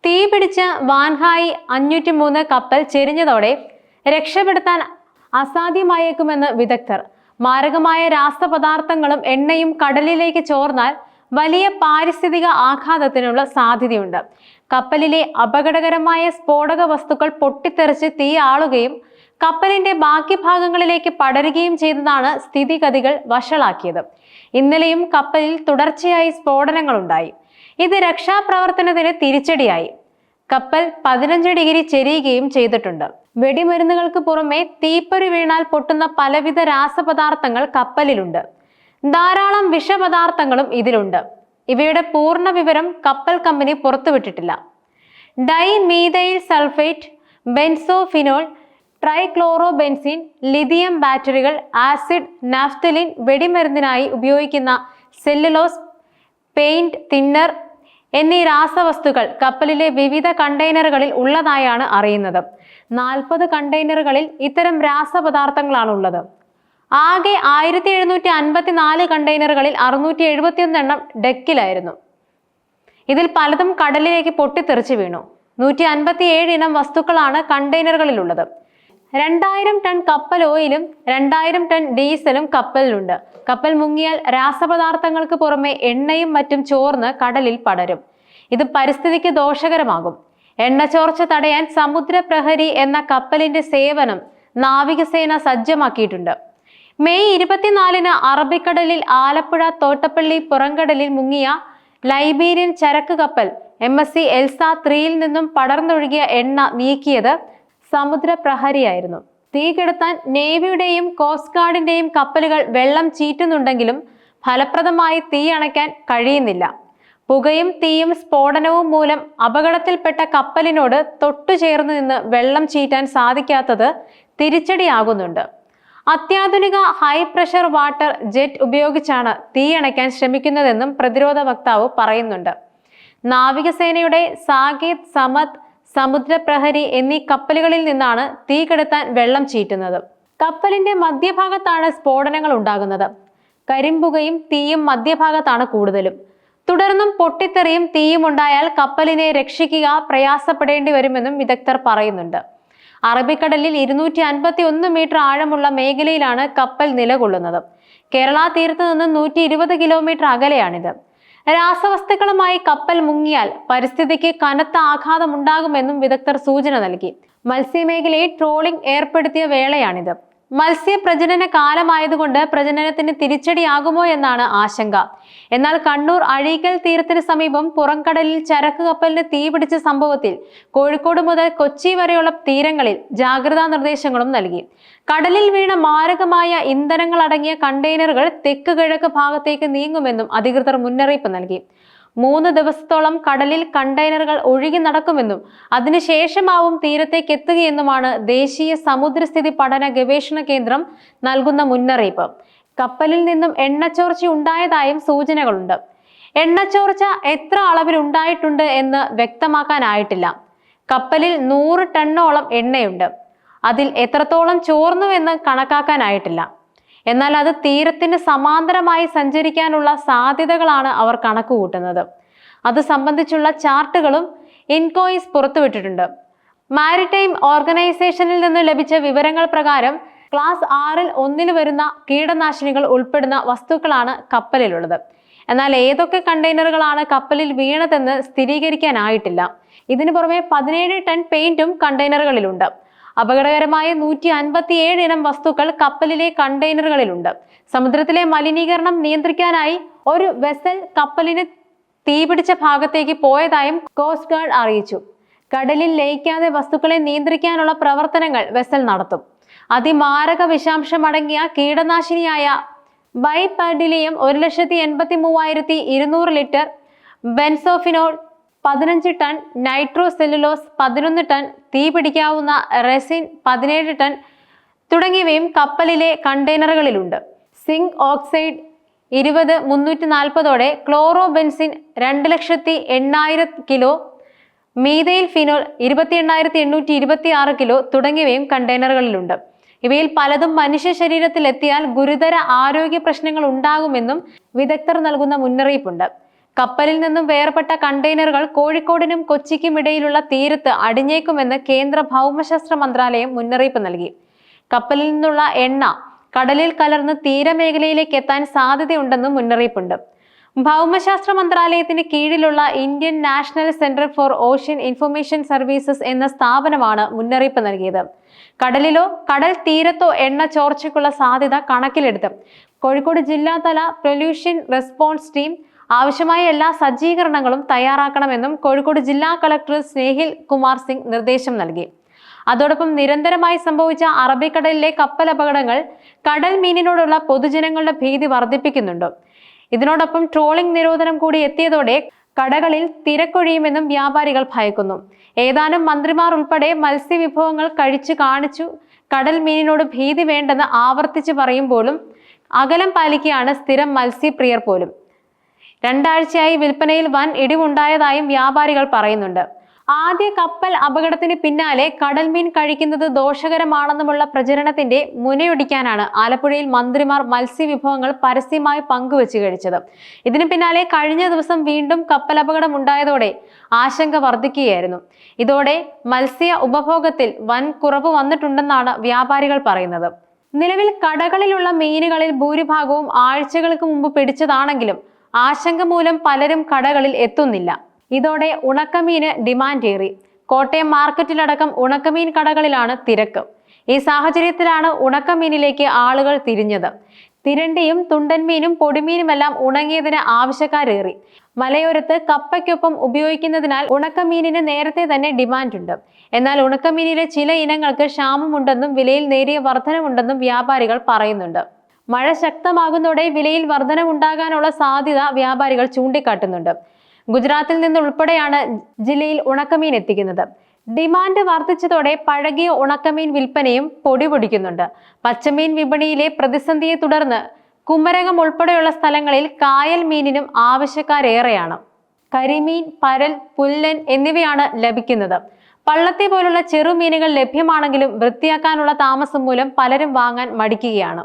തീപിടിച്ച വാൻഹായി 503 കപ്പൽ ചെരിഞ്ഞതോടെ രക്ഷപ്പെടുത്താൻ അസാധ്യമായേക്കുമെന്ന് വിദഗ്ധർ. മാരകമായ രാസപദാർത്ഥങ്ങളും എണ്ണയും കടലിലേക്ക് ചോർന്നാൽ വലിയ പാരിസ്ഥിതിക ആഘാതത്തിനുള്ള സാധ്യതയുണ്ട്. കപ്പലിലെ അപകടകരമായ സ്ഫോടക വസ്തുക്കൾ പൊട്ടിത്തെറിച്ച് തീയാളുകയും കപ്പലിന്റെ ബാക്കി ഭാഗങ്ങളിലേക്ക് പടരുകയും ചെയ്തതാണ് സ്ഥിതിഗതികൾ വഷളാക്കിയത്. ഇന്നലെയും കപ്പലിൽ തുടർച്ചയായി സ്ഫോടനങ്ങളുണ്ടായി. ഇത് രക്ഷാപ്രവർത്തനത്തിന് തിരിച്ചടിയായി. കപ്പൽ 15 ഡിഗ്രി ചെരിയുകയും ചെയ്തിട്ടുണ്ട്. വെടിമരുന്നുകൾക്ക് പുറമെ തീപ്പൊരി വീണാൽ പൊട്ടുന്ന പലവിധ രാസപദാർത്ഥങ്ങൾ കപ്പലിലുണ്ട്. ധാരാളം വിഷപദാർത്ഥങ്ങളും ഇതിലുണ്ട്. ഇവയുടെ പൂർണ്ണ വിവരം കപ്പൽ കമ്പനി പുറത്തുവിട്ടിട്ടില്ല. ഡൈമീഥൈൽ സൾഫേറ്റ്, ബെൻസോഫിനോൾ, ട്രൈക്ലോറോബെൻസിൻ, ലിഥിയം ബാറ്ററികൾ, ആസിഡ്, നാഫ്തലിൻ, വെടിമരുന്നിനായി ഉപയോഗിക്കുന്ന സെല്ലുലോസ്, പെയിന്റ് തിന്നർ എന്നീ രാസവസ്തുക്കൾ കപ്പലിലെ വിവിധ കണ്ടെയ്നറുകളിൽ ഉള്ളതായാണ് അറിയുന്നത്. 40 കണ്ടെയ്നറുകളിൽ ഇത്തരം രാസപദാർത്ഥങ്ങളാണ് ഉള്ളത്. ആകെ 1754 കണ്ടെയ്നറുകളിൽ 671 എണ്ണം ഡെക്കിലായിരുന്നു. ഇതിൽ പലതും കടലിലേക്ക് പൊട്ടിത്തെറിച്ച് വീണു. 157 ഇനം വസ്തുക്കളാണ് കണ്ടെയ്നറുകളിലുള്ളത്. 2000 ടൺ കപ്പൽ ഓയിലും 2000 ടൺ ഡീസലും കപ്പലിലുണ്ട്. കപ്പൽ മുങ്ങിയാൽ രാസപദാർത്ഥങ്ങൾക്ക് പുറമെ എണ്ണയും മറ്റും ചോർന്ന് കടലിൽ പടരും. ഇത് പരിസ്ഥിതിക്ക് ദോഷകരമാകും. എണ്ണ ചോർച്ച തടയാൻ സമുദ്രപ്രഹരി എന്ന കപ്പലിന്റെ സേവനം നാവികസേന സജ്ജമാക്കിയിട്ടുണ്ട്. മെയ് 24-ന് അറബിക്കടലിൽ ആലപ്പുഴ തോട്ടപ്പള്ളി പുറംകടലിൽ മുങ്ങിയ ലൈബീരിയൻ ചരക്ക് കപ്പൽ MSC എൽസ 3-ൽ നിന്നും പടർന്നൊഴുകിയ എണ്ണ നീക്കിയത് സമുദ്രപ്രഹരിയായിരുന്നു. തീ കെടുത്താൻ നേവിയുടെയും കോസ്റ്റ് ഗാർഡിന്റെയും കപ്പലുകൾ വെള്ളം ചീറ്റുന്നുണ്ടെങ്കിലും ഫലപ്രദമായി തീ അണയ്ക്കാൻ കഴിയുന്നില്ല. പുകയും തീയും സ്ഫോടനവും മൂലം അപകടത്തിൽപ്പെട്ട കപ്പലിനോട് തൊട്ടുചേർന്ന് നിന്ന് വെള്ളം ചീറ്റാൻ സാധിക്കാത്തത് തിരിച്ചടിയാകുന്നുണ്ട്. അത്യാധുനിക ഹൈ പ്രഷർ വാട്ടർ ജെറ്റ് ഉപയോഗിച്ചാണ് തീ അണയ്ക്കാൻ ശ്രമിക്കുന്നതെന്നും പ്രതിരോധ വക്താവ് പറയുന്നുണ്ട്. നാവികസേനയുടെ സാകേത്, സമത്, സമുദ്രപ്രഹരി എന്നീ കപ്പലുകളിൽ നിന്നാണ് തീ കെടുത്താൻ വെള്ളം ചീറ്റുന്നത്. കപ്പലിന്റെ മധ്യഭാഗത്താണ് സ്ഫോടനങ്ങൾ ഉണ്ടാകുന്നത്. കരിമ്പുകയും തീയും മധ്യഭാഗത്താണ് കൂടുതലും. തുടർന്നും പൊട്ടിത്തെറിയും തീയും ഉണ്ടായാൽ കപ്പലിനെ രക്ഷിക്കുക പ്രയാസപ്പെടേണ്ടി വരുമെന്നും വിദഗ്ധർ പറയുന്നുണ്ട്. അറബിക്കടലിൽ 251 മീറ്റർ ആഴമുള്ള മേഖലയിലാണ് കപ്പൽ നിലകൊള്ളുന്നത്. കേരള തീരത്ത് നിന്ന് 120 കിലോമീറ്റർ അകലെയാണിത്. രാസവസ്തുക്കളുമായി കപ്പൽ മുങ്ങിയാൽ പരിസ്ഥിതിക്ക് കനത്ത ആഘാതം ഉണ്ടാകുമെന്നും വിദഗ്ധർ സൂചന നൽകി. മത്സ്യമേഖലയിൽ ട്രോളിംഗ് ഏർപ്പെടുത്തിയ വേളയാണിത്. മത്സ്യപ്രജനന കാലമായതുകൊണ്ട് പ്രജനനത്തിന് തിരിച്ചടിയാകുമോ എന്നാണ് ആശങ്ക. എന്നാൽ കണ്ണൂർ അഴീക്കൽ തീരത്തിന് സമീപം പുറംകടലിൽ ചരക്ക് കപ്പലിന് തീപിടിച്ച സംഭവത്തിൽ കോഴിക്കോട് മുതൽ കൊച്ചി വരെയുള്ള തീരങ്ങളിൽ ജാഗ്രതാ നിർദ്ദേശങ്ങളും നൽകി. കടലിൽ വീണ മാരകമായ ഇന്ധനങ്ങൾ അടങ്ങിയ കണ്ടെയ്നറുകൾ തെക്ക് കിഴക്ക് ഭാഗത്തേക്ക് നീങ്ങുമെന്നും അധികൃതർ മുന്നറിയിപ്പ് നൽകി. 3 ദിവസത്തോളം കടലിൽ കണ്ടെയ്നറുകൾ ഒഴുകി നടക്കുമെന്നും അതിനുശേഷമാവും തീരത്തേക്ക് എത്തുകയെന്നുമാണ് ദേശീയ സമുദ്രസ്ഥിതി പഠന ഗവേഷണ കേന്ദ്രം നൽകുന്ന മുന്നറിയിപ്പ്. കപ്പലിൽ നിന്നും എണ്ണച്ചോർച്ച ഉണ്ടായതായും സൂചനകളുണ്ട്. എണ്ണച്ചോർച്ച എത്ര അളവിൽ ഉണ്ടായിട്ടുണ്ട് എന്ന് വ്യക്തമാക്കാനായിട്ടില്ല. കപ്പലിൽ 100 ടണ്ണോളം എണ്ണയുണ്ട്. അതിൽ എത്രത്തോളം ചോർന്നുവെന്ന് കണക്കാക്കാനായിട്ടില്ല. എന്നാൽ അത് തീരത്തിന് സമാന്തരമായി സഞ്ചരിക്കാനുള്ള സാധ്യതകളാണ് അവർ കണക്കുകൂട്ടുന്നത്. അത് സംബന്ധിച്ചുള്ള ചാർട്ടുകളും ഇൻകോയിസ് പുറത്തുവിട്ടിട്ടുണ്ട്. മാരിടൈം ഓർഗനൈസേഷനിൽ നിന്ന് ലഭിച്ച വിവരങ്ങൾ പ്രകാരം ക്ലാസ് 6-ൽ 1-ൽ വരുന്ന കീടനാശിനികൾ ഉൾപ്പെടുന്ന വസ്തുക്കളാണ് കപ്പലിലുള്ളത്. എന്നാൽ ഏതൊക്കെ കണ്ടെയ്നറുകളാണ് കപ്പലിൽ വീണതെന്ന് സ്ഥിരീകരിക്കാനായിട്ടില്ല. ഇതിനു പുറമെ 17 ടൺ പെയിന്റും കണ്ടെയ്നറുകളിലുണ്ട്. അപകടകരമായ 157 ഇനം വസ്തുക്കൾ കപ്പലിലെ കണ്ടെയ്നറുകളിലുണ്ട്. സമുദ്രത്തിലെ മലിനീകരണം നിയന്ത്രിക്കാനായി ഒരു വെസൽ കപ്പലിന് തീപിടിച്ച ഭാഗത്തേക്ക് പോയതായും കോസ്റ്റ് ഗാർഡ് അറിയിച്ചു. കടലിൽ ലയിക്കാതെ വസ്തുക്കളെ നിയന്ത്രിക്കാനുള്ള പ്രവർത്തനങ്ങൾ വെസൽ നടത്തും. അതിമാരക വിഷാംശമടങ്ങിയ കീടനാശിനിയായ ബൈപെർഡിലിയം 1,83,200 litre, benzophenol 15 ton, nitro cellulose 11 ton, തീപിടിക്കാവുന്ന റെസിൻ 17 ടൺ തുടങ്ങിയവയും കപ്പലിലെ കണ്ടെയ്നറുകളിലുണ്ട്. Zinc oxide 20,340 chlorobenzene 2,80,000 kilo, methyl phenol 28,826 kilo തുടങ്ങിയവയും കണ്ടെയ്നറുകളിലുണ്ട്. ഇവയിൽ പലതും മനുഷ്യ ശരീരത്തിൽ എത്തിയാൽ ഗുരുതര ആരോഗ്യ പ്രശ്നങ്ങൾ ഉണ്ടാകുമെന്നും വിദഗ്ധർ നൽകുന്ന മുന്നറിയിപ്പുണ്ട്. കപ്പലിൽ നിന്നും വേർപെട്ട കണ്ടെയ്നറുകൾ കോഴിക്കോടിനും കൊച്ചിക്കും ഇടയിലുള്ള തീരത്ത് അടിഞ്ഞേക്കുമെന്ന് കേന്ദ്ര ഭൗമശാസ്ത്ര മന്ത്രാലയം മുന്നറിയിപ്പ് നൽകി. കപ്പലിൽ നിന്നുള്ള എണ്ണ കടലിൽ കലർന്ന് തീരമേഖലയിലേക്ക് എത്താൻ സാധ്യതയുണ്ടെന്നും മുന്നറിയിപ്പുണ്ട്. ഭൗമശാസ്ത്ര മന്ത്രാലയത്തിന് കീഴിലുള്ള Indian national centre for ocean information services എന്ന സ്ഥാപനമാണ് മുന്നറിയിപ്പ് നൽകിയത്. കടലിലോ കടൽ തീരത്തോ എണ്ണ ചോർച്ചയ്ക്കുള്ള സാധ്യത കണക്കിലെടുത്ത് കോഴിക്കോട് ജില്ലാതല പൊല്യൂഷൻ റെസ്പോൺസ് ടീം ആവശ്യമായ എല്ലാ സജ്ജീകരണങ്ങളും തയ്യാറാക്കണമെന്നും കോഴിക്കോട് ജില്ലാ കളക്ടർ സ്നേഹിൽ കുമാർ സിംഗ് നിർദ്ദേശം നൽകി. അതോടൊപ്പം നിരന്തരമായി സംഭവിച്ച അറബിക്കടലിലെ കപ്പൽ അപകടങ്ങൾ കടൽ മീനിനോടുള്ള പൊതുജനങ്ങളുടെ ഭീതി വർദ്ധിപ്പിക്കുന്നുണ്ട്. ഇതിനോടൊപ്പം ട്രോളിംഗ് നിരോധനം കൂടി എത്തിയതോടെ കടകളിൽ തിരക്കൊഴിയുമെന്നും വ്യാപാരികൾ ഭയക്കുന്നു. ഏതാനും മന്ത്രിമാർ ഉൾപ്പെടെ മത്സ്യവിഭവങ്ങൾ കഴിച്ചു കാണിച്ചു കടൽ മീനിനോട് ഭീതി വേണ്ടെന്ന് ആവർത്തിച്ച് പറയുമ്പോഴും അകലം പാലിക്കുകയാണ് സ്ഥിരം മത്സ്യപ്രിയർ പോലും. 2 ആഴ്ചയായി വിൽപ്പനയിൽ വൻ ഇടിവുണ്ടായതായും വ്യാപാരികൾ പറയുന്നുണ്ട്. ആദ്യ കപ്പൽ അപകടത്തിന് പിന്നാലെ കടൽമീൻ കഴിക്കുന്നത് ദോഷകരമാണെന്നുമുള്ള പ്രചരണത്തിന്റെ മുനയൊടിക്കാനാണ് ആലപ്പുഴയിൽ മന്ത്രിമാർ മത്സ്യവിഭവങ്ങൾ പരസ്യമായി പങ്കുവെച്ച് കഴിച്ചത്. ഇതിന് പിന്നാലെ കഴിഞ്ഞ ദിവസം വീണ്ടും കപ്പൽ അപകടം ഉണ്ടായതോടെ ആശങ്ക വർദ്ധിക്കുകയായിരുന്നു. ഇതോടെ മത്സ്യ ഉപഭോഗത്തിൽ വൻ കുറവ് വന്നിട്ടുണ്ടെന്നാണ് വ്യാപാരികൾ പറയുന്നത്. നിലവിൽ കടകളിലുള്ള മീനുകളിൽ ഭൂരിഭാഗവും ആഴ്ചകൾക്ക് മുമ്പ് പിടിച്ചതാണെങ്കിലും ആശങ്ക മൂലം പലരും കടകളിൽ എത്തുന്നില്ല. ഇതോടെ ഉണക്കമീന് ഡിമാൻഡ് ഏറി. കോട്ടയം മാർക്കറ്റിലടക്കം ഉണക്കമീൻ കടകളിലാണ് തിരക്ക്. ഈ സാഹചര്യത്തിലാണ് ഉണക്കമീനിലേക്ക് ആളുകൾ തിരിഞ്ഞത്. തിരണ്ടിയും തുണ്ടൻമീനും പൊടിമീനുമെല്ലാം ഉണങ്ങിയതിന് ആവശ്യക്കാരേറി. മലയോരത്ത് കപ്പയ്ക്കൊപ്പം ഉപയോഗിക്കുന്നതിനാൽ ഉണക്കമീനിന് നേരത്തെ തന്നെ ഡിമാൻഡുണ്ട്. എന്നാൽ ഉണക്കമീനിലെ ചില ഇനങ്ങൾക്ക് ക്ഷാമമുണ്ടെന്നും വിലയിൽ നേരിയ വർധനവുണ്ടെന്നും വ്യാപാരികൾ പറയുന്നുണ്ട്. മഴ ശക്തമാകുന്നതോടെ വിലയിൽ വർധനവുണ്ടാകാനുള്ള സാധ്യത വ്യാപാരികൾ ചൂണ്ടിക്കാട്ടുന്നുണ്ട്. ഗുജറാത്തിൽ നിന്നുൾപ്പെടെയാണ് ജില്ലയിൽ ഉണക്കമീൻ എത്തിക്കുന്നത്. ഡിമാൻഡ് വർദ്ധിച്ചതോടെ പഴകിയ ഉണക്കമീൻ വിൽപ്പനയും പൊടിപൊടിക്കുന്നുണ്ട്. പച്ചമീൻ വിപണിയിലെ പ്രതിസന്ധിയെ തുടർന്ന് കുമരകം ഉൾപ്പെടെയുള്ള സ്ഥലങ്ങളിൽ കായൽ മീനിനും ആവശ്യക്കാരേറെയാണ്. കരിമീൻ, പരൽ, പുല്ലൻ എന്നിവയാണ് ലഭിക്കുന്നത്. പള്ളത്തി പോലുള്ള ചെറുമീനുകൾ ലഭ്യമാണെങ്കിലും വൃത്തിയാക്കാനുള്ള താമസം മൂലം പലരും വാങ്ങാൻ മടിക്കുകയാണ്.